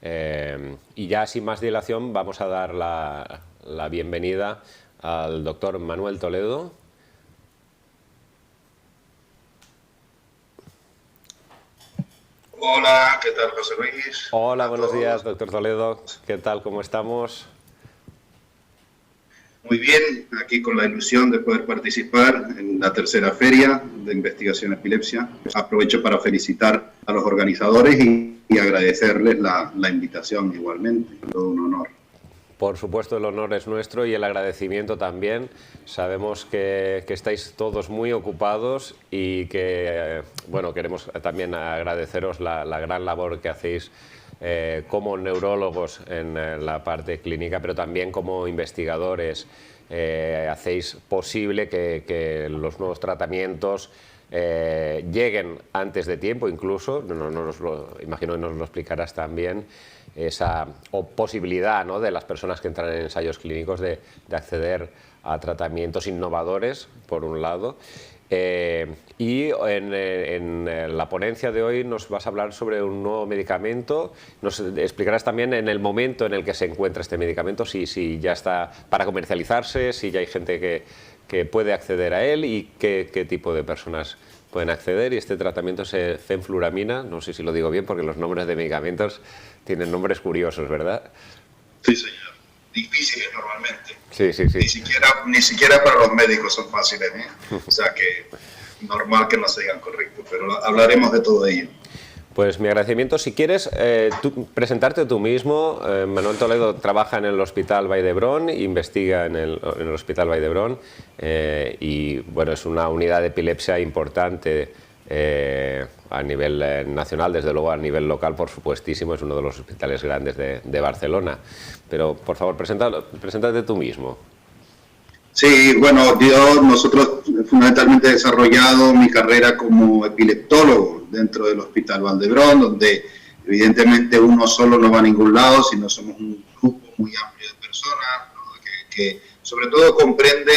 Y ya sin más dilación vamos a dar la bienvenida al doctor Manuel Toledo. Hola, ¿qué tal, José Luis? Hola, A buenos todos. días, doctor Toledo. ¿Qué tal? ¿Cómo estamos? Muy bien, aquí con la ilusión de poder participar en la tercera feria de investigación epilepsia. Aprovecho para felicitar a los organizadores y agradecerles la invitación igualmente. Todo un honor. Por supuesto, el honor es nuestro y el agradecimiento también. Sabemos que estáis todos muy ocupados y que, bueno, queremos también agradeceros la gran labor que hacéis como neurólogos en la parte clínica, pero también como investigadores. Hacéis posible que los nuevos tratamientos lleguen antes de tiempo, incluso, imagino que nos lo explicarás también, esa posibilidad, ¿no?, de las personas que entran en ensayos clínicos de acceder a tratamientos innovadores, por un lado. Y en la ponencia de hoy nos vas a hablar sobre un nuevo medicamento. Nos explicarás también en el momento en el que se encuentra este medicamento, si ya está para comercializarse, si ya hay gente que puede acceder a él y qué tipo de personas pueden acceder. Y este tratamiento es fenfluramina, no sé si lo digo bien porque los nombres de medicamentos tienen nombres curiosos, ¿verdad? Sí, señor. Difíciles normalmente. Sí, sí, sí. Ni siquiera para los médicos son fáciles, ¿eh? O sea que normal que no se digan correctos, pero hablaremos de todo ello. Pues mi agradecimiento. Si quieres presentarte tú mismo. Manuel Toledo trabaja en el Hospital Vall d'Hebron, investiga en el Hospital Vall d'Hebron y bueno, es una unidad de epilepsia importante a nivel nacional, desde luego a nivel local, por supuestísimo, es uno de los hospitales grandes de Barcelona. Pero por favor, preséntate tú mismo. Sí, bueno, nosotros fundamentalmente he desarrollado mi carrera como epileptólogo dentro del Hospital Vall d'Hebron, donde evidentemente uno solo no va a ningún lado, sino somos un grupo muy amplio de personas, ¿no?, que sobre todo comprende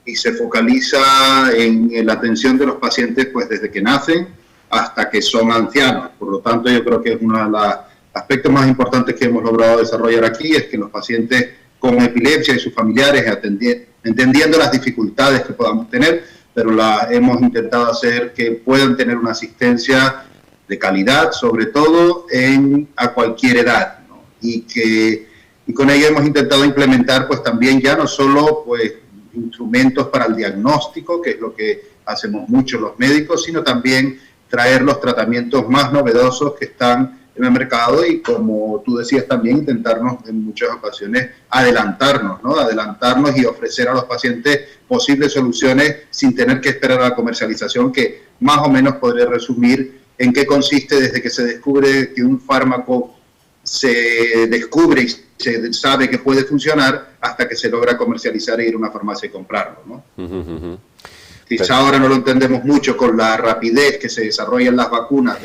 y se focaliza en la atención de los pacientes pues desde que nacen hasta que son ancianos. Por lo tanto, yo creo que es uno de los aspectos más importantes que hemos logrado desarrollar aquí, es que los pacientes con epilepsia y sus familiares, entendiendo las dificultades que podamos tener, pero hemos intentado hacer que puedan tener una asistencia de calidad, sobre todo a cualquier edad, ¿no? Y con ello hemos intentado implementar pues también ya no solo pues instrumentos para el diagnóstico, que es lo que hacemos mucho los médicos, sino también traer los tratamientos más novedosos que están en el mercado y, como tú decías, también intentarnos en muchas ocasiones adelantarnos, ¿no? Adelantarnos y ofrecer a los pacientes posibles soluciones sin tener que esperar a la comercialización, que más o menos podría resumir en qué consiste desde que se descubre que un fármaco se descubre y se sabe que puede funcionar hasta que se logra comercializar e ir a una farmacia y comprarlo, ¿no? Quizá ahora no lo entendemos mucho con la rapidez que se desarrollan las vacunas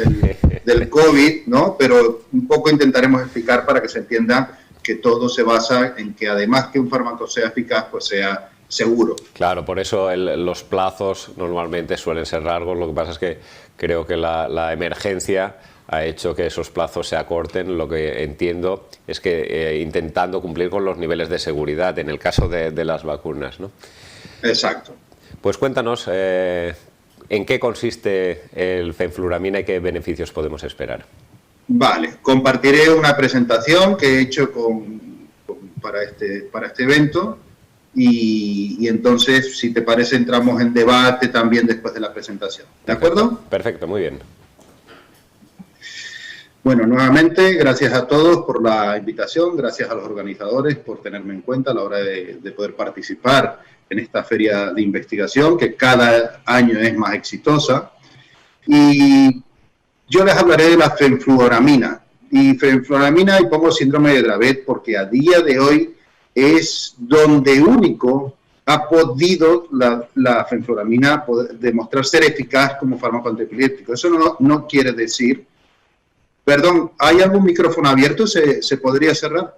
del COVID, ¿no? Pero un poco intentaremos explicar para que se entienda que todo se basa en que además que un fármaco sea eficaz, pues sea seguro. Claro, por eso los plazos normalmente suelen ser largos. Lo que pasa es que creo que la emergencia ha hecho que esos plazos se acorten. Lo que entiendo es que intentando cumplir con los niveles de seguridad en el caso de las vacunas, ¿no? Exacto. Pues cuéntanos en qué consiste el fenfluramina y qué beneficios podemos esperar. Vale, compartiré una presentación que he hecho para este evento y entonces, si te parece, entramos en debate también después de la presentación. ¿De acuerdo? Perfecto, muy bien. Bueno, nuevamente, gracias a todos por la invitación, gracias a los organizadores por tenerme en cuenta a la hora de poder participar en esta feria de investigación que cada año es más exitosa. Y yo les hablaré de la fenfluramina. Y fenfluramina, y pongo síndrome de Dravet porque a día de hoy es donde único ha podido la fenfluramina demostrar ser eficaz como fármaco antiepiléptico. Eso no quiere decir... Perdón, ¿hay algún micrófono abierto? ¿Se podría cerrar?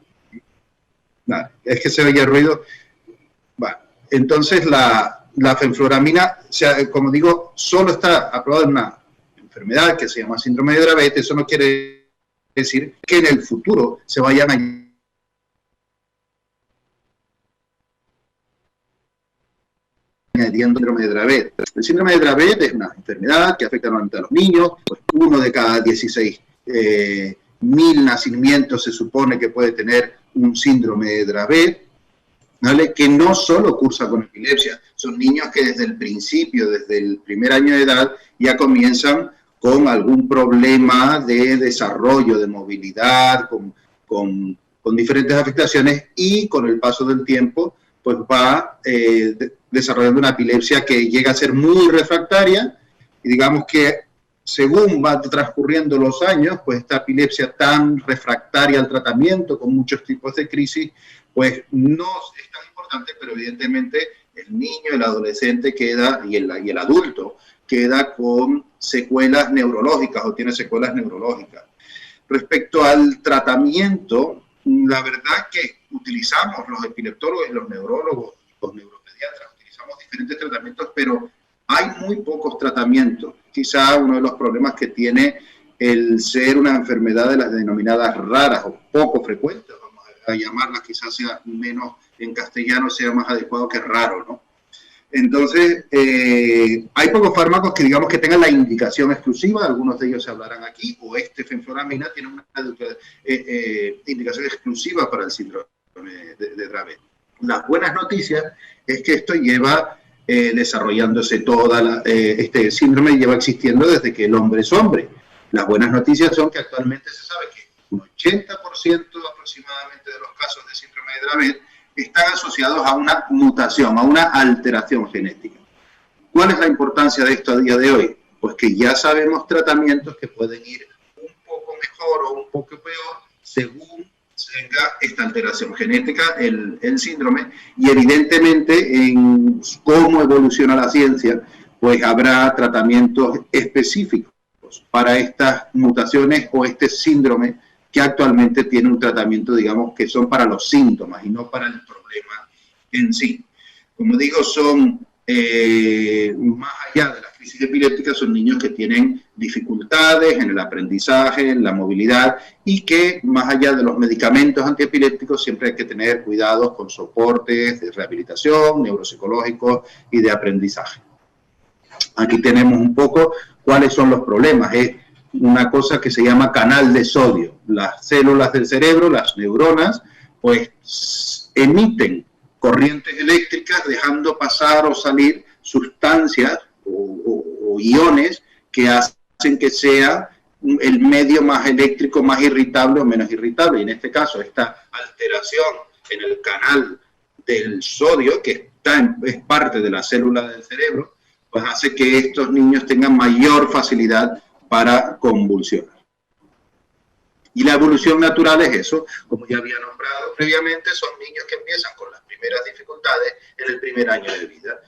Nada, es que se oye ruido. Bueno, entonces la fenfluramina, como digo, solo está aprobada en una enfermedad que se llama síndrome de Dravet. Eso no quiere decir que en el futuro se vayan añadiendo síndrome de Dravet. El síndrome de Dravet es una enfermedad que afecta normalmente a los niños, pues 1 de cada 16.000 nacimientos se supone que puede tener un síndrome de Dravet, ¿vale? Que no solo cursa con epilepsia, son niños que desde el principio, desde el primer año de edad, ya comienzan con algún problema de desarrollo, de movilidad, con diferentes afectaciones, y con el paso del tiempo pues va desarrollando una epilepsia que llega a ser muy refractaria, y digamos que según va transcurriendo los años, pues esta epilepsia tan refractaria al tratamiento, con muchos tipos de crisis, pues no es tan importante, pero evidentemente el niño, el adolescente queda, y el adulto queda con secuelas neurológicas o tiene secuelas neurológicas. Respecto al tratamiento, la verdad que utilizamos los epileptólogos, los neurólogos, los neuropediatras, utilizamos diferentes tratamientos, pero hay muy pocos tratamientos. Quizá uno de los problemas que tiene el ser una enfermedad de las denominadas raras o poco frecuentes, vamos a llamarlas, quizás sea menos en castellano, sea más adecuado que raro, ¿no? Entonces, hay pocos fármacos que digamos que tengan la indicación exclusiva, algunos de ellos se hablarán aquí, o fenfluramina tiene una indicación exclusiva para el síndrome de Dravet. Las buenas noticias es que esto lleva desarrollándose este síndrome lleva existiendo desde que el hombre es hombre. Las buenas noticias son que actualmente se sabe que un 80% aproximadamente de los casos de síndrome de Dravet están asociados a una mutación, a una alteración genética. ¿Cuál es la importancia de esto a día de hoy? Pues que ya sabemos tratamientos que pueden ir un poco mejor o un poco peor según tenga esta alteración genética, el síndrome, y evidentemente en cómo evoluciona la ciencia, pues habrá tratamientos específicos para estas mutaciones o este síndrome que actualmente tiene un tratamiento, digamos, que son para los síntomas y no para el problema en sí. Como digo, son más allá de las crisis epilépticas, son niños que tienen dificultades en el aprendizaje, en la movilidad, y que más allá de los medicamentos antiepilépticos siempre hay que tener cuidados con soportes de rehabilitación, neuropsicológicos y de aprendizaje. Aquí tenemos un poco cuáles son los problemas. Es una cosa que se llama canal de sodio. Las células del cerebro, las neuronas, pues emiten corrientes eléctricas dejando pasar o salir sustancias o iones que hacen que sea el medio más eléctrico, más irritable o menos irritable. Y en este caso, esta alteración en el canal del sodio, que es parte de la célula del cerebro, pues hace que estos niños tengan mayor facilidad para convulsionar. Y la evolución natural es eso, como ya había nombrado previamente, son niños que empiezan con las primeras dificultades en el primer año de vida.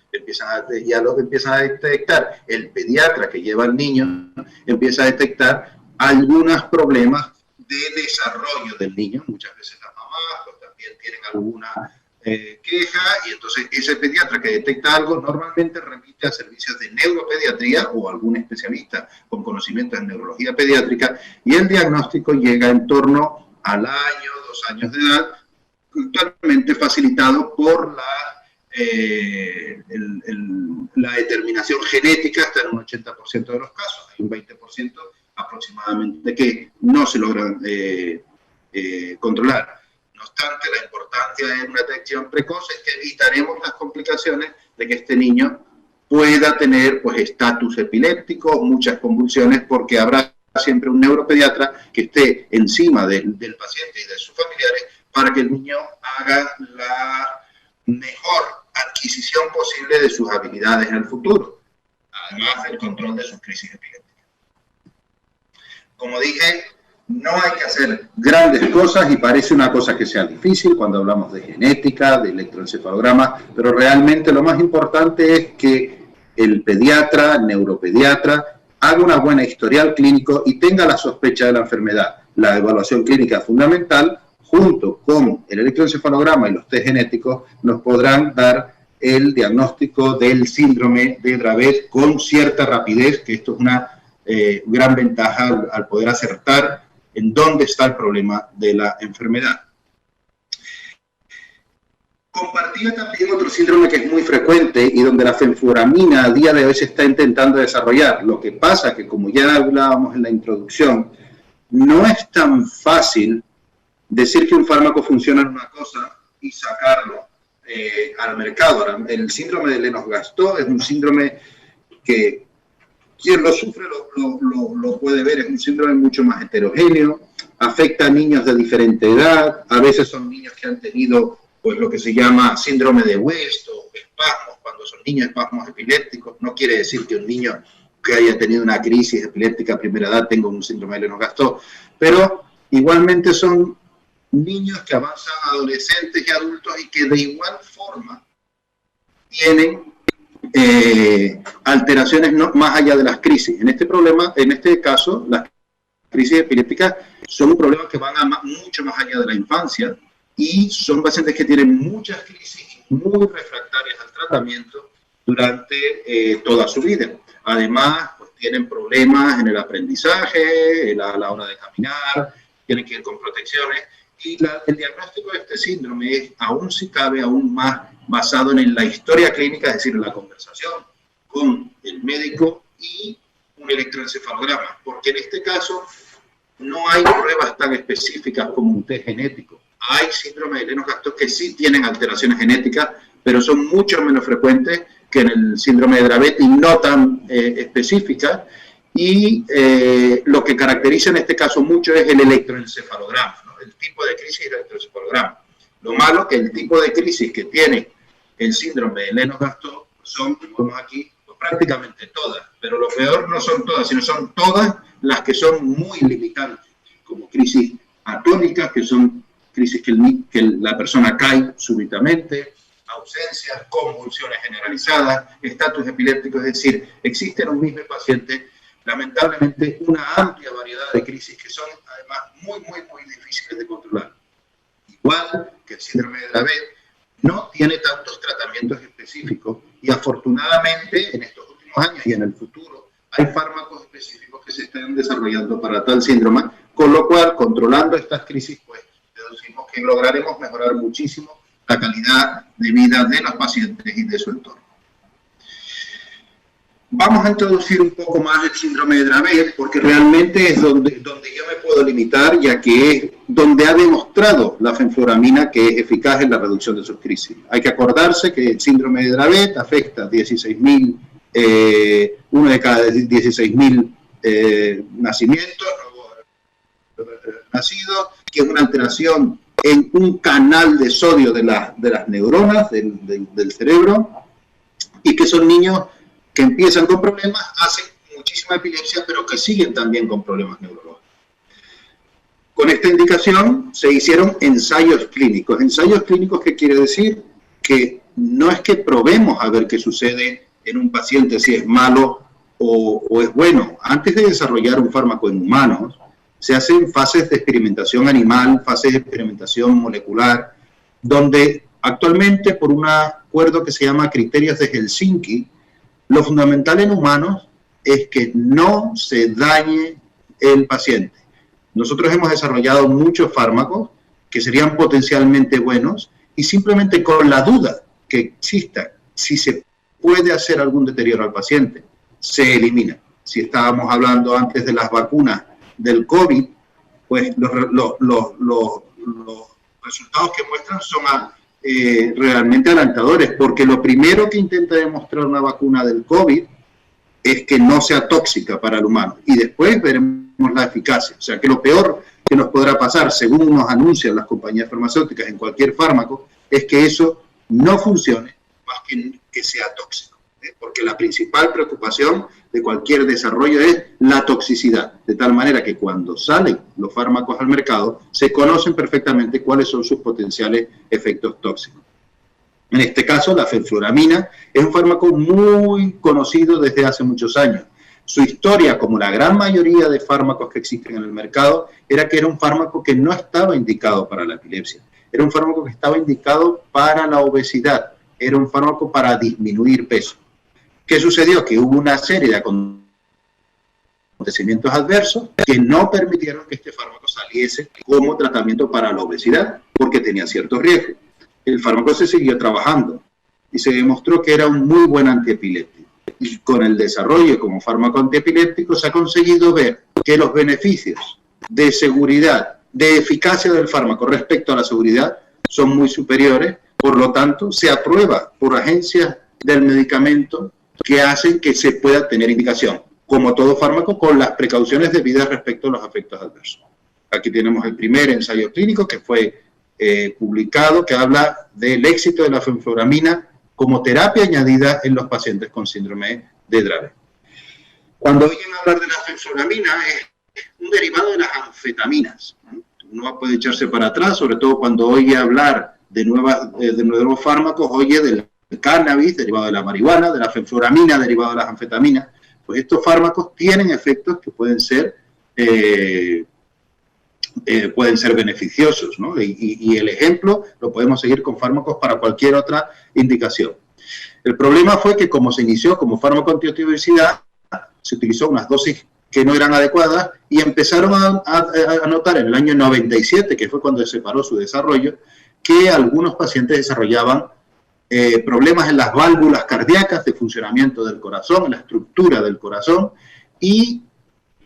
Ya lo que empiezan a detectar el pediatra que lleva al niño, empieza a detectar algunos problemas de desarrollo del niño. Muchas veces las mamás pues, también tienen alguna queja, y entonces ese pediatra que detecta algo normalmente remite a servicios de neuropediatría o algún especialista con conocimientos en neurología pediátrica, y el diagnóstico llega en torno al año, 2 años de edad, totalmente facilitado por la determinación genética hasta en un 80% de los casos. Hay un 20% aproximadamente que no se logran controlar. No obstante, la importancia de una detección precoz es que evitaremos las complicaciones de que este niño pueda tener pues estatus epiléptico, muchas convulsiones, porque habrá siempre un neuropediatra que esté encima del paciente y de sus familiares para que el niño haga la mejor adquisición posible de sus habilidades en el futuro, además del control de sus crisis epilépticas. Como dije, no hay que hacer grandes cosas y parece una cosa que sea difícil cuando hablamos de genética, de electroencefalograma, pero realmente lo más importante es que el pediatra, el neuropediatra, haga una buena historial clínico y tenga la sospecha de la enfermedad. La evaluación clínica fundamental, junto con el electroencefalograma y los test genéticos, nos podrán dar el diagnóstico del síndrome de Dravet con cierta rapidez, que esto es una gran ventaja al poder acertar en dónde está el problema de la enfermedad. Compartía también otro síndrome que es muy frecuente y donde la fenfluramina a día de hoy se está intentando desarrollar. Lo que pasa que, como ya hablábamos en la introducción, no es tan fácil decir que un fármaco funciona en una cosa y sacarlo al mercado. El síndrome de Lennox-Gastaut es un síndrome que quien lo sufre lo puede ver, es un síndrome mucho más heterogéneo, afecta a niños de diferente edad, a veces son niños que han tenido pues lo que se llama síndrome de West o espasmos, cuando son niños espasmos epilépticos. No quiere decir que un niño que haya tenido una crisis epiléptica a primera edad tenga un síndrome de Lennox-Gastaut, pero igualmente son niños que avanzan a adolescentes y adultos y que de igual forma tienen alteraciones más allá de las crisis. En este caso, las crisis epilépticas son un problema que van mucho más allá de la infancia y son pacientes que tienen muchas crisis muy refractarias al tratamiento durante toda su vida. Además, pues, tienen problemas en el aprendizaje, a la hora de caminar, tienen que ir con protecciones. Y el diagnóstico de este síndrome es, aún si cabe, aún más basado en la historia clínica, es decir, en la conversación con el médico y un electroencefalograma, porque en este caso no hay pruebas tan específicas como un test genético. Hay síndrome de Lennox-Gastaut que sí tienen alteraciones genéticas, pero son mucho menos frecuentes que en el síndrome de Dravet y no tan específicas. Y lo que caracteriza en este caso mucho es el electroencefalograma, ¿no? El tipo de crisis y el electroencefalograma. Lo malo es que el tipo de crisis que tiene el síndrome de Lennox-Gastaut son, como aquí, pues, prácticamente todas. Pero lo peor no son todas, sino son todas las que son muy limitantes, como crisis atónicas, que son crisis que la persona cae súbitamente, ausencias, convulsiones generalizadas, estatus epiléptico, es decir, existe en un mismo paciente, lamentablemente, una amplia variedad de crisis que son, además, muy difíciles de controlar. Igual que el síndrome de Dravet, no tiene tantos tratamientos específicos y, afortunadamente, en estos últimos años y en el futuro, hay fármacos específicos que se están desarrollando para tal síndrome, con lo cual, controlando estas crisis, pues, deducimos que lograremos mejorar muchísimo la calidad de vida de los pacientes y de su entorno. Vamos a introducir un poco más el síndrome de Dravet, porque realmente es donde yo me puedo limitar, ya que es donde ha demostrado la fenfluramina que es eficaz en la reducción de sus crisis. Hay que acordarse que el síndrome de Dravet afecta a 16.000, uno de cada 16.000 nacimientos, nacidos, que es una alteración en un canal de sodio de las neuronas del cerebro, y que son niños que empiezan con problemas, hacen muchísima epilepsia, pero que siguen también con problemas neurológicos. Con esta indicación se hicieron ensayos clínicos. ¿Ensayos clínicos qué quiere decir? Que no es que probemos a ver qué sucede en un paciente, si es malo o es bueno. Antes de desarrollar un fármaco en humanos, se hacen fases de experimentación animal, fases de experimentación molecular, donde actualmente, por un acuerdo que se llama Criterios de Helsinki, lo fundamental en humanos es que no se dañe el paciente. Nosotros hemos desarrollado muchos fármacos que serían potencialmente buenos y simplemente con la duda que exista si se puede hacer algún deterioro al paciente, se elimina. Si estábamos hablando antes de las vacunas del COVID, pues los resultados que muestran son realmente alentadores, porque lo primero que intenta demostrar una vacuna del COVID es que no sea tóxica para el humano, y después veremos la eficacia. O sea, que lo peor que nos podrá pasar, según nos anuncian las compañías farmacéuticas en cualquier fármaco, es que eso no funcione más que sea tóxico, porque la principal preocupación de cualquier desarrollo es la toxicidad, de tal manera que cuando salen los fármacos al mercado se conocen perfectamente cuáles son sus potenciales efectos tóxicos. En este caso, la fenfluramina es un fármaco muy conocido desde hace muchos años. Su historia, como la gran mayoría de fármacos que existen en el mercado, era que era un fármaco que no estaba indicado para la epilepsia. Era un fármaco que estaba indicado para la obesidad. Era un fármaco para disminuir peso. ¿Qué sucedió? Que hubo una serie de acontecimientos acontecimientos adversos que no permitieron que este fármaco saliese como tratamiento para la obesidad, porque tenía ciertos riesgos. El fármaco se siguió trabajando y se demostró que era un muy buen antiepiléptico. Y con el desarrollo como fármaco antiepiléptico se ha conseguido ver que los beneficios de seguridad, de eficacia del fármaco respecto a la seguridad son muy superiores. Por lo tanto, se aprueba por agencias del medicamento que hacen que se pueda tener indicación, como todo fármaco, con las precauciones debidas respecto a los efectos adversos. Aquí tenemos el primer ensayo clínico que fue publicado, que habla del éxito de la fenfluramina como terapia añadida en los pacientes con síndrome de Dravet. Cuando oyen hablar de la fenfluramina, es un derivado de las anfetaminas. Uno puede echarse para atrás, sobre todo cuando oye hablar de nuevos fármacos, oye del cannabis derivado de la marihuana, de la fenfluramina derivado de las anfetaminas. Pues estos fármacos tienen efectos que pueden ser beneficiosos, ¿no? Y el ejemplo lo podemos seguir con fármacos para cualquier otra indicación. El problema fue que como se inició como fármaco antiobesidad, se utilizó unas dosis que no eran adecuadas y empezaron a notar en el año 97, que fue cuando se paró su desarrollo, que algunos pacientes desarrollaban problemas en las válvulas cardíacas, de funcionamiento del corazón, en la estructura del corazón, y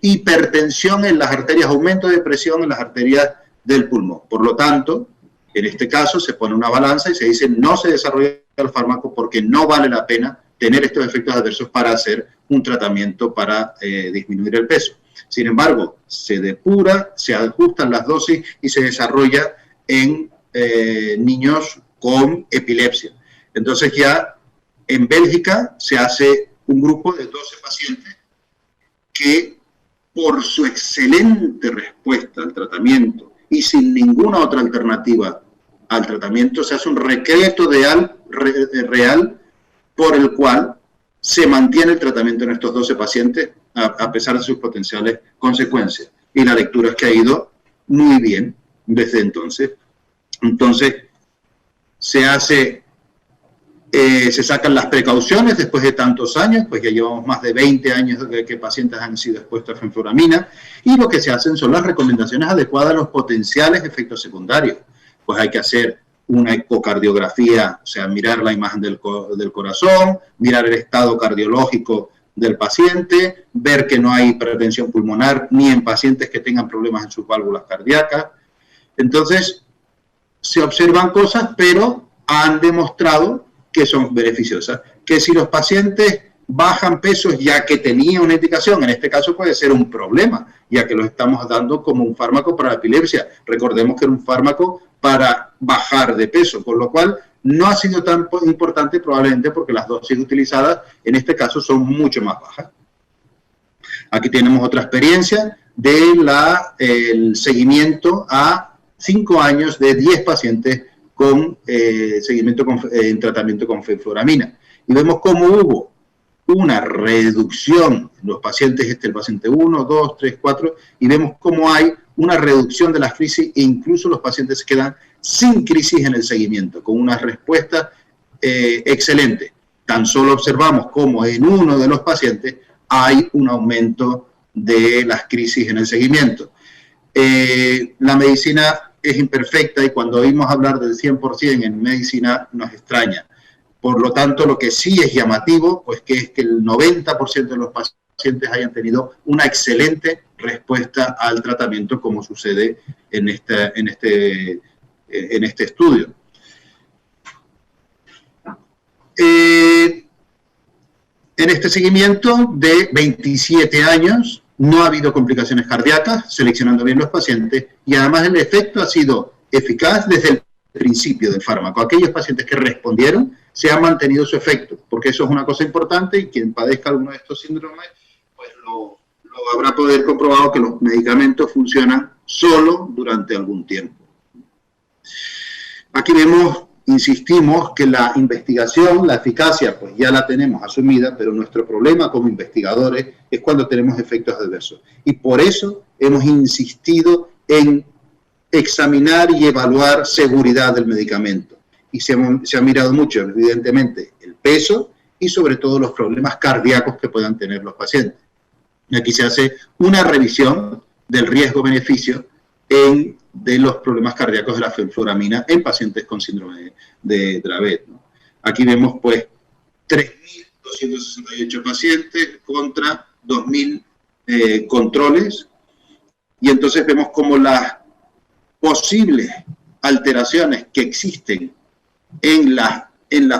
hipertensión en las arterias, aumento de presión en las arterias del pulmón. Por lo tanto, en este caso se pone una balanza y se dice no se desarrolla el fármaco porque no vale la pena tener estos efectos adversos para hacer un tratamiento para disminuir el peso. Sin embargo, se depura, se ajustan las dosis y se desarrolla en niños con epilepsia. Entonces ya en Bélgica se hace un grupo de 12 pacientes que por su excelente respuesta al tratamiento y sin ninguna otra alternativa al tratamiento, se hace un decreto real por el cual se mantiene el tratamiento en estos 12 pacientes a pesar de sus potenciales consecuencias. Y la lectura es que ha ido muy bien desde entonces. Entonces, se sacan las precauciones después de tantos años, pues ya llevamos más de 20 años de que pacientes han sido expuestos a fenfluramina, y lo que se hacen son las recomendaciones adecuadas a los potenciales efectos secundarios. Pues hay que hacer una ecocardiografía, o sea, mirar la imagen del corazón, mirar el estado cardiológico del paciente, ver que no hay hipertensión pulmonar ni en pacientes que tengan problemas en sus válvulas cardíacas. Entonces, se observan cosas, pero han demostrado que son beneficiosas. Que si los pacientes bajan pesos ya que tenía una indicación, en este caso puede ser un problema, ya que lo estamos dando como un fármaco para la epilepsia. Recordemos que era un fármaco para bajar de peso, por lo cual no ha sido tan importante probablemente porque las dosis utilizadas en este caso son mucho más bajas. Aquí tenemos otra experiencia del seguimiento a 5 años de 10 pacientes con seguimiento en tratamiento con fenfluramina. Y vemos cómo hubo una reducción en los pacientes, el paciente 1, 2, 3, 4, y vemos cómo hay una reducción de las crisis e incluso los pacientes se quedan sin crisis en el seguimiento, con una respuesta excelente. Tan solo observamos cómo en uno de los pacientes hay un aumento de las crisis en el seguimiento. La medicina es imperfecta y cuando oímos hablar del 100% en medicina nos extraña. Por lo tanto, lo que sí es llamativo, pues que es que el 90% de los pacientes hayan tenido una excelente respuesta al tratamiento, como sucede en este estudio. En este seguimiento de 27 años no ha habido complicaciones cardíacas, seleccionando bien los pacientes, y además el efecto ha sido eficaz desde el principio del fármaco. Aquellos pacientes que respondieron se ha mantenido su efecto, porque eso es una cosa importante y quien padezca alguno de estos síndromes pues lo habrá poder comprobado que los medicamentos funcionan solo durante algún tiempo. Aquí vemos, insistimos, que la investigación, la eficacia, pues ya la tenemos asumida, pero nuestro problema como investigadores es cuando tenemos efectos adversos. Y por eso hemos insistido en examinar y evaluar seguridad del medicamento. Y se ha mirado mucho, evidentemente, el peso y sobre todo los problemas cardíacos que puedan tener los pacientes. Aquí se hace una revisión del riesgo-beneficio de los problemas cardíacos de la fenfluramina en pacientes con síndrome de Dravet, ¿no? Aquí vemos pues 3.268 pacientes contra 2.000 controles, y entonces vemos como las posibles alteraciones que existen en la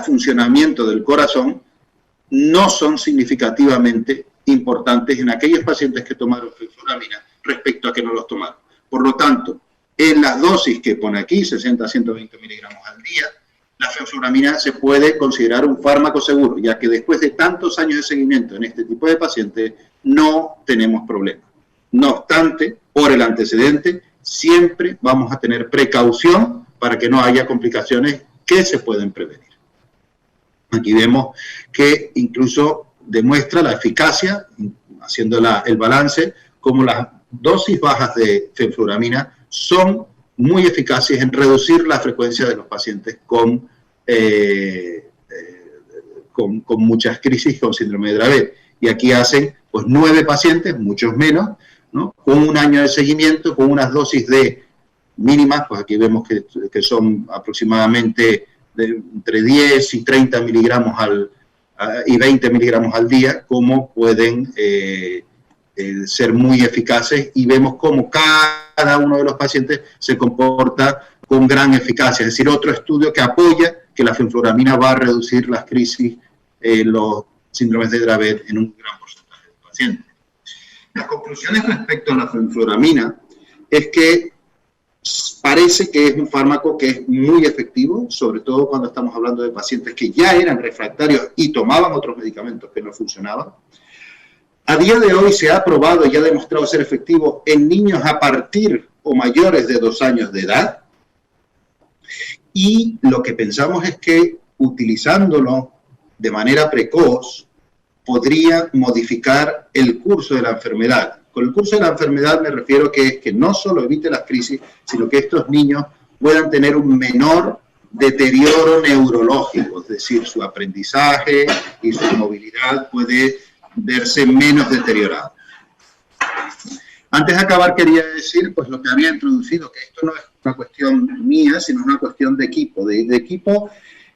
funcionamiento del corazón no son significativamente importantes en aquellos pacientes que tomaron fenfluramina respecto a que no los tomaron. Por lo tanto, en las dosis que pone aquí, 60 a 120 miligramos al día, la fenfluramina se puede considerar un fármaco seguro, ya que después de tantos años de seguimiento en este tipo de pacientes no tenemos problemas. No obstante, por el antecedente, siempre vamos a tener precaución para que no haya complicaciones que se pueden prevenir. Aquí vemos que incluso demuestra la eficacia, haciendo el balance, como las dosis bajas de fenfluramina son muy eficaces en reducir la frecuencia de los pacientes con muchas crisis con síndrome de Dravet. Y aquí hacen pues 9 pacientes, muchos menos, ¿no? Con un año de seguimiento, con unas dosis de mínimas, pues aquí vemos que son aproximadamente entre 10 y 30 miligramos y 20 miligramos al día, como pueden ser muy eficaces, y vemos cómo cada uno de los pacientes se comporta con gran eficacia. Es decir, otro estudio que apoya que la fenfluramina va a reducir las crisis, los síndromes de Dravet en un gran porcentaje de pacientes. Las conclusiones respecto a la fenfluramina es que parece que es un fármaco que es muy efectivo, sobre todo cuando estamos hablando de pacientes que ya eran refractarios y tomaban otros medicamentos que no funcionaban. A día de hoy se ha probado y ha demostrado ser efectivo en niños a partir o mayores de 2 años de edad. Y lo que pensamos es que utilizándolo de manera precoz podría modificar el curso de la enfermedad. Con el curso de la enfermedad me refiero que no solo evite las crisis, sino que estos niños puedan tener un menor deterioro neurológico, es decir, su aprendizaje y su movilidad puede verse menos deteriorado. Antes de acabar quería decir pues lo que había introducido, que esto no es una cuestión mía, sino una cuestión de equipo, de equipo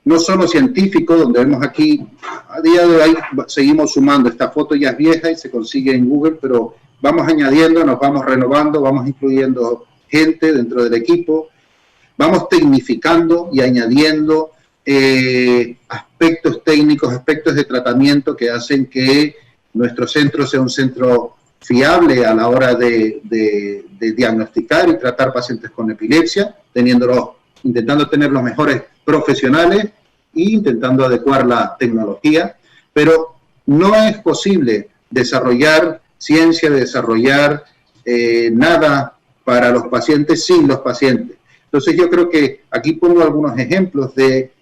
no solo científico, donde vemos aquí, a día de hoy seguimos sumando, esta foto ya es vieja y se consigue en Google, pero vamos añadiendo, nos vamos renovando, vamos incluyendo gente dentro del equipo, vamos tecnificando y añadiendo aspectos técnicos, aspectos de tratamiento que hacen que nuestro centro sea un centro fiable a la hora de diagnosticar y tratar pacientes con epilepsia, intentando tener los mejores profesionales e intentando adecuar la tecnología, pero no es posible desarrollar ciencia, desarrollar nada para los pacientes sin los pacientes. Entonces yo creo que aquí pongo algunos ejemplos de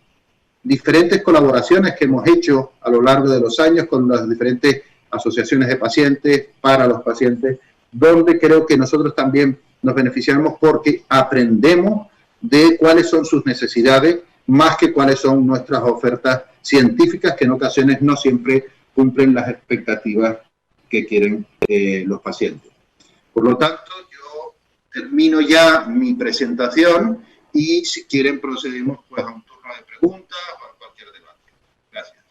diferentes colaboraciones que hemos hecho a lo largo de los años con las diferentes asociaciones de pacientes, para los pacientes, donde creo que nosotros también nos beneficiamos porque aprendemos de cuáles son sus necesidades, más que cuáles son nuestras ofertas científicas, que en ocasiones no siempre cumplen las expectativas que quieren los pacientes. Por lo tanto, yo termino ya mi presentación y si quieren procedemos pues a un turno de preguntas o a cualquier debate. Gracias.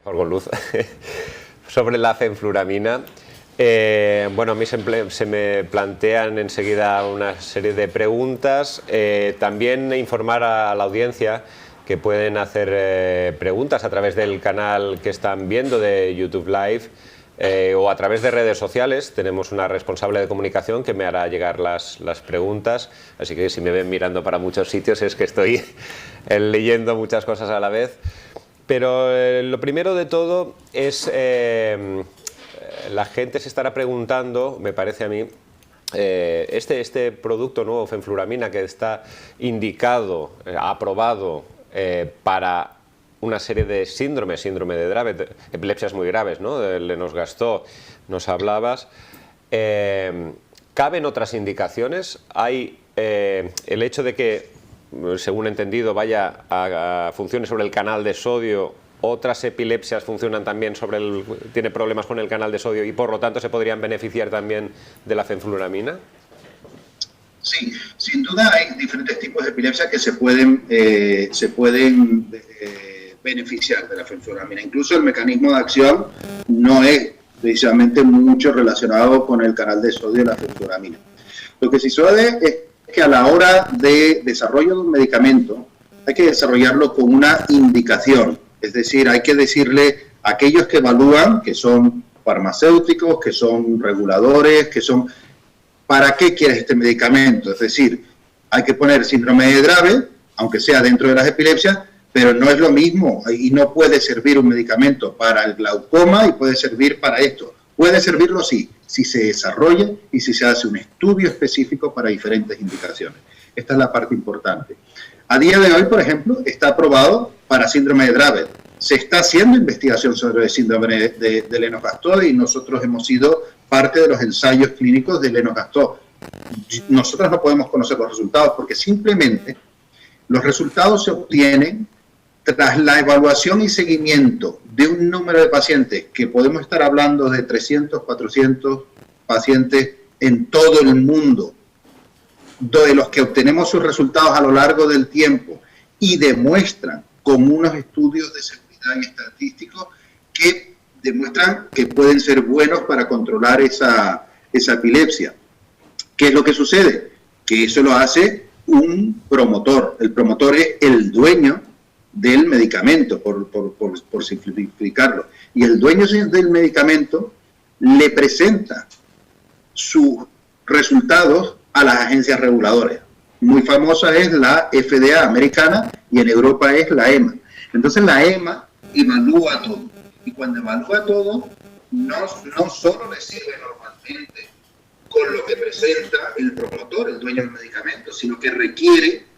Con luz. Sobre la fenfluramina, bueno, a mí se me plantean enseguida una serie de preguntas. También informar a la audiencia que pueden hacer preguntas a través del canal que están viendo de YouTube Live o a través de redes sociales. Tenemos una responsable de comunicación que me hará llegar las preguntas, así que si me ven mirando para muchos sitios es que estoy leyendo muchas cosas a la vez. Pero lo primero de todo es, la gente se estará preguntando, me parece a mí, este producto nuevo, fenfluramina, que está indicado, aprobado para una serie de síndrome de Dravet, epilepsias muy graves, ¿no? De Lennox-Gastaut, nos hablabas. ¿caben otras indicaciones? ¿Hay el hecho de que, según he entendido, funcione sobre el canal de sodio? ¿Otras epilepsias funcionan también tiene problemas con el canal de sodio y por lo tanto se podrían beneficiar también de la fenfluramina? Sí, sin duda hay diferentes tipos de epilepsia que se pueden beneficiar de la fenfluramina. Incluso el mecanismo de acción no es precisamente mucho relacionado con el canal de sodio de la fenfluramina. Lo que sí sucede es que a la hora de desarrollo de un medicamento hay que desarrollarlo con una indicación. Es decir, hay que decirle a aquellos que evalúan, que son farmacéuticos, que son reguladores, que son... ¿Para qué quieres este medicamento? Es decir, hay que poner síndrome de Dravet, aunque sea dentro de las epilepsias, pero no es lo mismo y no puede servir un medicamento para el glaucoma y puede servir para esto. Puede servirlo sí, si se desarrolla y si se hace un estudio específico para diferentes indicaciones. Esta es la parte importante. A día de hoy, por ejemplo, está aprobado para síndrome de Dravet. Se está haciendo investigación sobre el síndrome de Lennox-Gastaut y nosotros hemos sido parte de los ensayos clínicos de Lennox-Gastaut. Nosotros no podemos conocer los resultados porque simplemente los resultados se obtienen tras la evaluación y seguimiento de un número de pacientes que podemos estar hablando de 300, 400 pacientes en todo el mundo, de los que obtenemos sus resultados a lo largo del tiempo y demuestran con unos estudios de seguridad y estadísticos que demuestran que pueden ser buenos para controlar esa epilepsia. ¿Qué es lo que sucede? Que eso lo hace un promotor. El promotor es el dueño del medicamento, por simplificarlo. Y el dueño del medicamento le presenta sus resultados a las agencias reguladoras. Muy famosa es la FDA americana y en Europa es la EMA. Entonces la EMA evalúa todo. Y cuando evalúa todo, no solo le sirve normalmente con lo que presenta el promotor, el dueño del medicamento, sino que requiere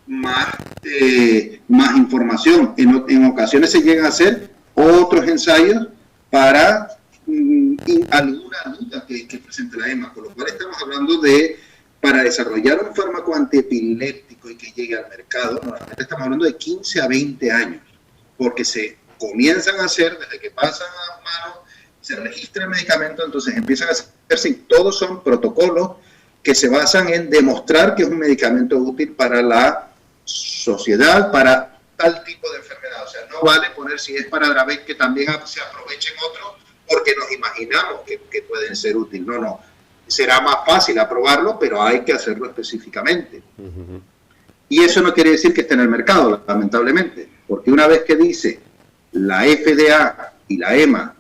más información. En ocasiones se llegan a hacer otros ensayos para alguna duda que presente la EMA, con lo cual estamos hablando de, para desarrollar un fármaco antiepiléptico y que llegue al mercado, normalmente estamos hablando de 15 a 20 años, porque se comienzan a hacer desde que pasan a manos, se registra el medicamento, entonces empiezan a hacerse, todos son protocolos que se basan en demostrar que es un medicamento útil para la sociedad, para tal tipo de enfermedad. O sea, no vale poner si es para Dravet que también se aprovechen otros porque nos imaginamos que pueden ser útiles. No. Será más fácil aprobarlo, pero hay que hacerlo específicamente. Y eso no quiere decir que esté en el mercado, lamentablemente, porque una vez que dice la FDA y la EMA,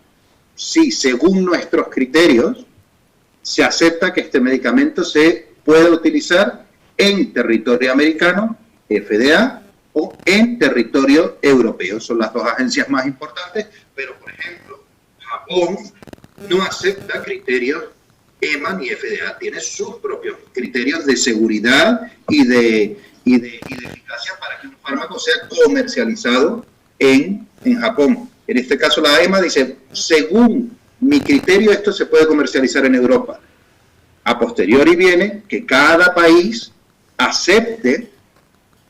sí, según nuestros criterios, se acepta que este medicamento se pueda utilizar en territorio americano, FDA, o en territorio europeo. Son las dos agencias más importantes, pero por ejemplo, Japón no acepta criterios EMA ni FDA, tiene sus propios criterios de seguridad y de eficacia para que un fármaco sea comercializado en Japón. En este caso la EMA dice, según mi criterio esto se puede comercializar en Europa. A posteriori viene que cada país acepte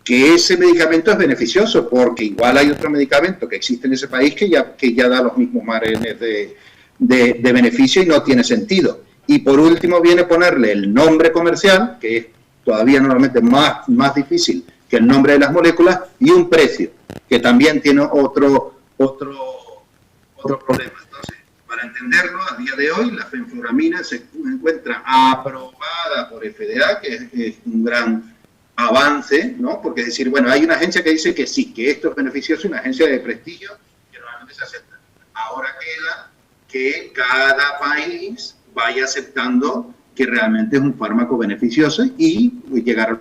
que ese medicamento es beneficioso, porque igual hay otro medicamento que existe en ese país que ya da los mismos márgenes de beneficio y no tiene sentido. Y por último viene ponerle el nombre comercial, que es todavía normalmente más difícil que el nombre de las moléculas, y un precio, que también tiene otro problema. Entonces, para entenderlo, a día de hoy la fenfluramina se encuentra aprobada por FDA, que es un gran avance, ¿no? Porque es decir, bueno, hay una agencia que dice que sí, que esto es beneficioso, una agencia de prestigio que normalmente se acepta. Ahora queda que cada país vaya aceptando que realmente es un fármaco beneficioso y llegar a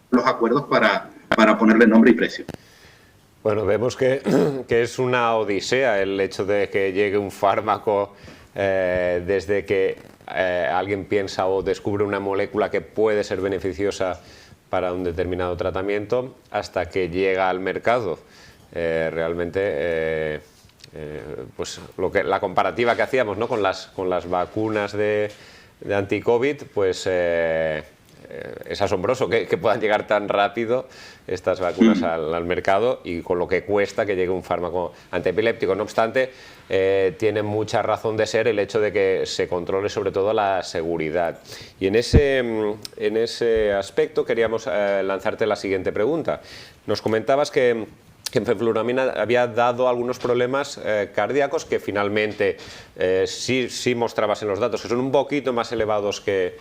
los acuerdos para ponerle nombre y precio. Bueno, vemos que es una odisea el hecho de que llegue un fármaco desde que alguien piensa o descubre una molécula que puede ser beneficiosa para un determinado tratamiento hasta que llega al mercado. Realmente, pues la comparativa que hacíamos, ¿no?, con las vacunas de de anti-COVID, pues es asombroso que puedan llegar tan rápido estas vacunas al mercado y con lo que cuesta que llegue un fármaco antiepiléptico. No obstante, tiene mucha razón de ser el hecho de que se controle sobre todo la seguridad. Y en ese aspecto queríamos lanzarte la siguiente pregunta. Nos comentabas que fenfluramina había dado algunos problemas cardíacos que finalmente sí mostrabas en los datos, que son un poquito más elevados que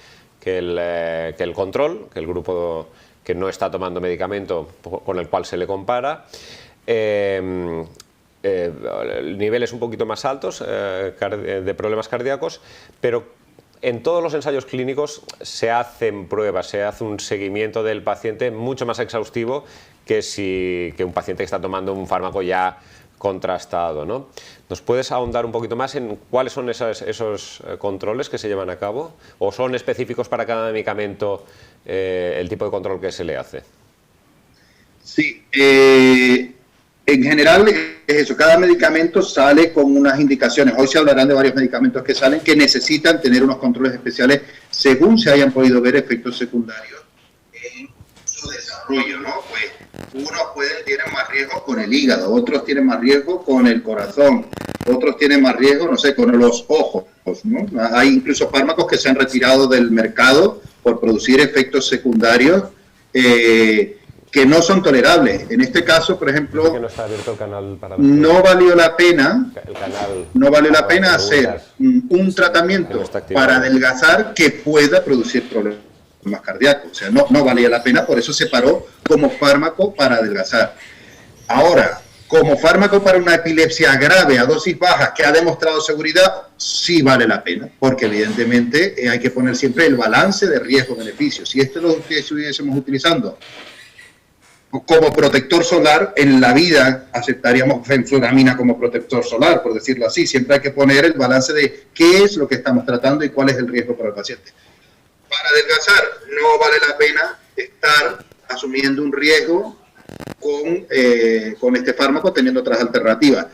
el control, que el grupo que no está tomando medicamento con el cual se le compara. Niveles un poquito más altos de problemas cardíacos, pero en todos los ensayos clínicos se hacen pruebas, se hace un seguimiento del paciente mucho más exhaustivo que un paciente que está tomando un fármaco ya contrastado, ¿no? ¿Nos puedes ahondar un poquito más en cuáles son esos controles que se llevan a cabo? ¿O son específicos para cada medicamento el tipo de control que se le hace? Sí, en general es eso, cada medicamento sale con unas indicaciones. Hoy se hablarán de varios medicamentos que salen que necesitan tener unos controles especiales según se hayan podido ver efectos secundarios en su desarrollo, ¿no? Pues unos tienen más riesgo con el hígado, otros tienen más riesgo con el corazón, otros tienen más riesgo, no sé, con los ojos, ¿no? Hay incluso fármacos que se han retirado del mercado por producir efectos secundarios que no son tolerables. En este caso, por ejemplo, que no está abierto el canal para no valió la pena, hacer un tratamiento para adelgazar que pueda producir problemas cardíacos. O sea, no valía la pena, por eso se paró como fármaco para adelgazar. Ahora, como fármaco para una epilepsia grave a dosis bajas que ha demostrado seguridad, sí vale la pena, porque evidentemente hay que poner siempre el balance de riesgo-beneficio. Si esto lo estuviésemos utilizando como protector solar, en la vida aceptaríamos fenfluramina como protector solar, por decirlo así. Siempre hay que poner el balance de qué es lo que estamos tratando y cuál es el riesgo para el paciente. Para adelgazar no vale la pena estar asumiendo un riesgo con este fármaco teniendo otras alternativas.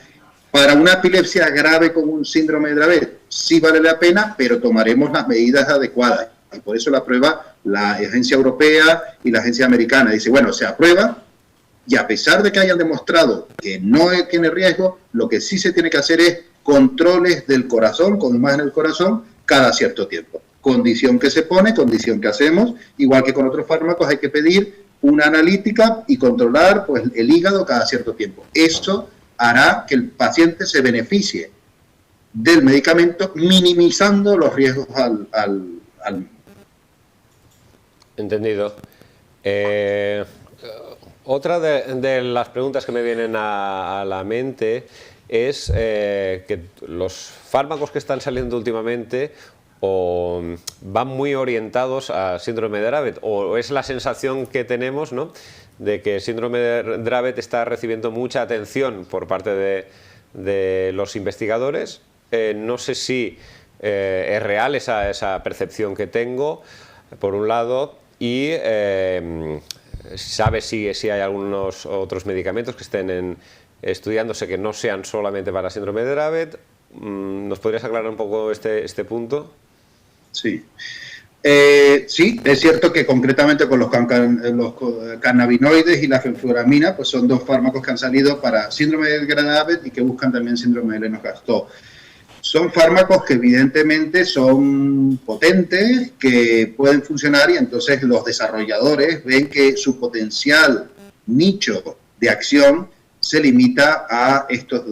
Para una epilepsia grave con un síndrome de Dravet sí vale la pena, pero tomaremos las medidas adecuadas. Y por eso la aprueba la agencia europea y la agencia americana. Dice, bueno, se aprueba y a pesar de que hayan demostrado que no tiene riesgo, lo que sí se tiene que hacer es controles del corazón, con imagen del corazón, cada cierto tiempo. Condición que se pone, condición que hacemos, igual que con otros fármacos hay que pedir una analítica y controlar pues, el hígado cada cierto tiempo. Eso hará que el paciente se beneficie del medicamento minimizando los riesgos al Entendido. Otra de las preguntas que me vienen a la mente es que los fármacos que están saliendo últimamente o van muy orientados a síndrome de Dravet, o es la sensación que tenemos, ¿no?, de que el síndrome de Dravet está recibiendo mucha atención por parte de los investigadores. No sé si es real esa percepción que tengo, por un lado, y ¿sabes si hay algunos otros medicamentos que estén estudiándose que no sean solamente para síndrome de Dravet? ¿Nos podrías aclarar un poco este punto? Sí. Sí, es cierto que concretamente con los cannabinoides y la fenfluramina, pues son dos fármacos que han salido para síndrome de Dravet y que buscan también síndrome de Lennox-Gastaut. Son fármacos que evidentemente son potentes, que pueden funcionar y entonces los desarrolladores ven que su potencial nicho de acción se limita a estos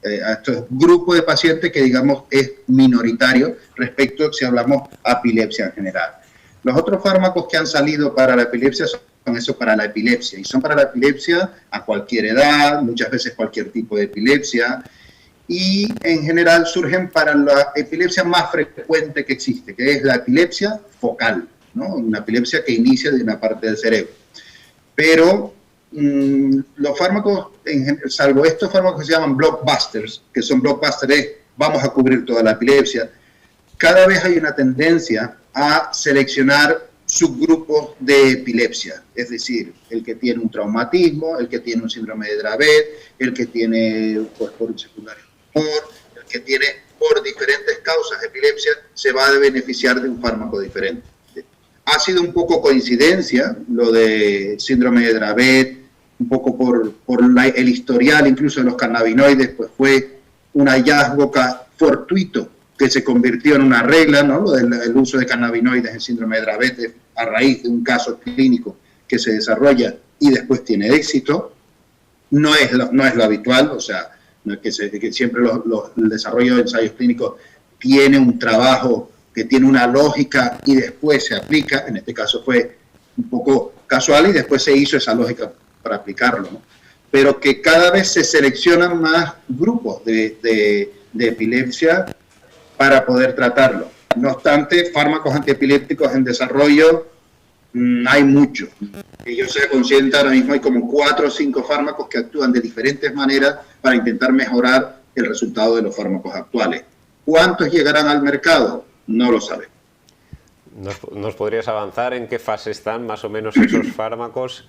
a estos grupos de pacientes que digamos es minoritario respecto si hablamos epilepsia en general. Los otros fármacos que han salido para la epilepsia son eso para la epilepsia y son para la epilepsia a cualquier edad, muchas veces cualquier tipo de epilepsia y en general surgen para la epilepsia más frecuente que existe, que es la epilepsia focal, ¿no? Una epilepsia que inicia de una parte del cerebro. Pero los fármacos, salvo estos fármacos que se llaman blockbusters, que son blockbusters, vamos a cubrir toda la epilepsia, cada vez hay una tendencia a seleccionar subgrupos de epilepsia, es decir, el que tiene un traumatismo, el que tiene un síndrome de Dravet, el que tiene pues, por un secundario, el que tiene por diferentes causas de epilepsia se va a beneficiar de un fármaco diferente. Ha sido un poco coincidencia lo de síndrome de Dravet, un poco por el historial incluso de los cannabinoides, pues fue un hallazgo fortuito que se convirtió en una regla, ¿no? Lo del el uso de cannabinoides en síndrome de Dravet a raíz de un caso clínico que se desarrolla y después tiene éxito. No es lo habitual, o sea, no es que siempre el desarrollo de ensayos clínicos tiene un trabajo que tiene una lógica y después se aplica. En este caso fue un poco casual y después se hizo esa lógica para aplicarlo, ¿no? Pero que cada vez se seleccionan más grupos de epilepsia para poder tratarlo. No obstante, fármacos antiepilépticos en desarrollo hay muchos. Que yo sea consciente, ahora mismo hay como 4 o 5 fármacos que actúan de diferentes maneras para intentar mejorar el resultado de los fármacos actuales. ¿Cuántos llegarán al mercado? No lo sabemos. ¿Nos podrías avanzar en qué fase están más o menos esos fármacos?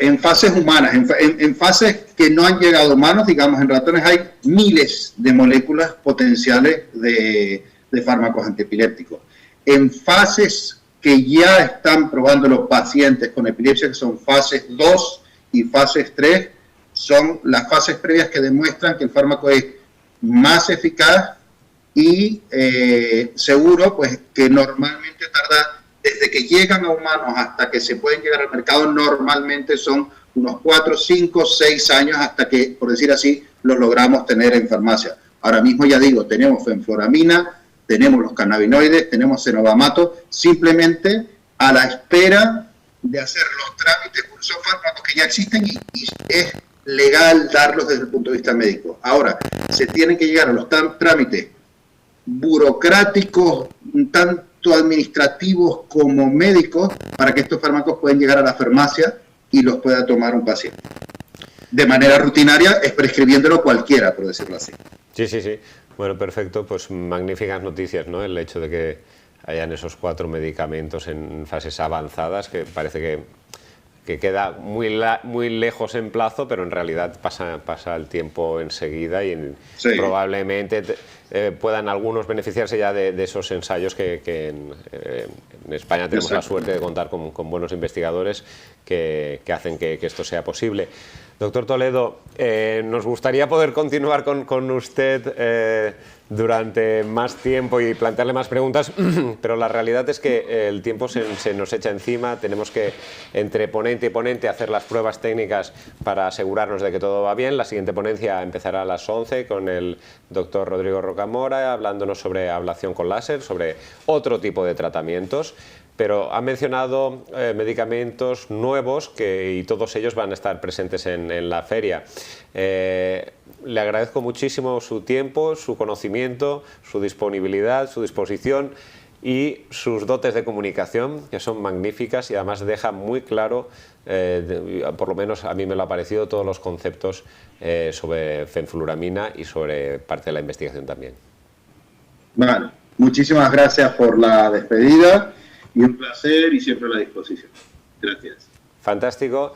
En fases humanas, en fases que no han llegado a humanos, digamos en ratones hay miles de moléculas potenciales de fármacos antiepilépticos. En fases que ya están probando los pacientes con epilepsia, que son fases 2 y fases 3, son las fases previas que demuestran que el fármaco es más eficaz y seguro, pues que normalmente tarda, desde que llegan a humanos hasta que se pueden llegar al mercado, normalmente son unos 4, 5, 6 años hasta que, por decir así, los logramos tener en farmacia. Ahora mismo, ya digo, tenemos fenfluramina, tenemos los cannabinoides, tenemos cenobamato, simplemente a la espera de hacer los trámites. Son fármacos que ya existen y es legal darlos desde el punto de vista médico. Ahora, se tienen que llegar a los trámites burocráticos, tanto administrativos como médicos, para que estos fármacos puedan llegar a la farmacia y los pueda tomar un paciente. De manera rutinaria, es prescribiéndolo cualquiera, por decirlo así. Sí, sí, sí. Bueno, perfecto. Pues magníficas noticias, ¿no? El hecho de que hayan esos 4 medicamentos en fases avanzadas, que parece que queda muy lejos en plazo, pero en realidad pasa el tiempo enseguida y sí, probablemente puedan algunos beneficiarse ya de esos ensayos que en España tenemos la suerte de contar con buenos investigadores que hacen que esto sea posible. Doctor Toledo, nos gustaría poder continuar con usted durante más tiempo y plantearle más preguntas, pero la realidad es que el tiempo se nos echa encima. Tenemos que, entre ponente y ponente, hacer las pruebas técnicas para asegurarnos de que todo va bien. La siguiente ponencia empezará a las 11 con el doctor Rodrigo Rocamora, hablándonos sobre ablación con láser, sobre otro tipo de tratamientos. Pero ha mencionado medicamentos nuevos y todos ellos van a estar presentes en la feria. Le agradezco muchísimo su tiempo, su conocimiento, su disponibilidad, su disposición y sus dotes de comunicación, que son magníficas y además deja muy claro, por lo menos a mí me lo ha parecido, todos los conceptos sobre fenfluramina y sobre parte de la investigación también. Vale, muchísimas gracias por la despedida. Y un placer y siempre a la disposición. Gracias. Fantástico.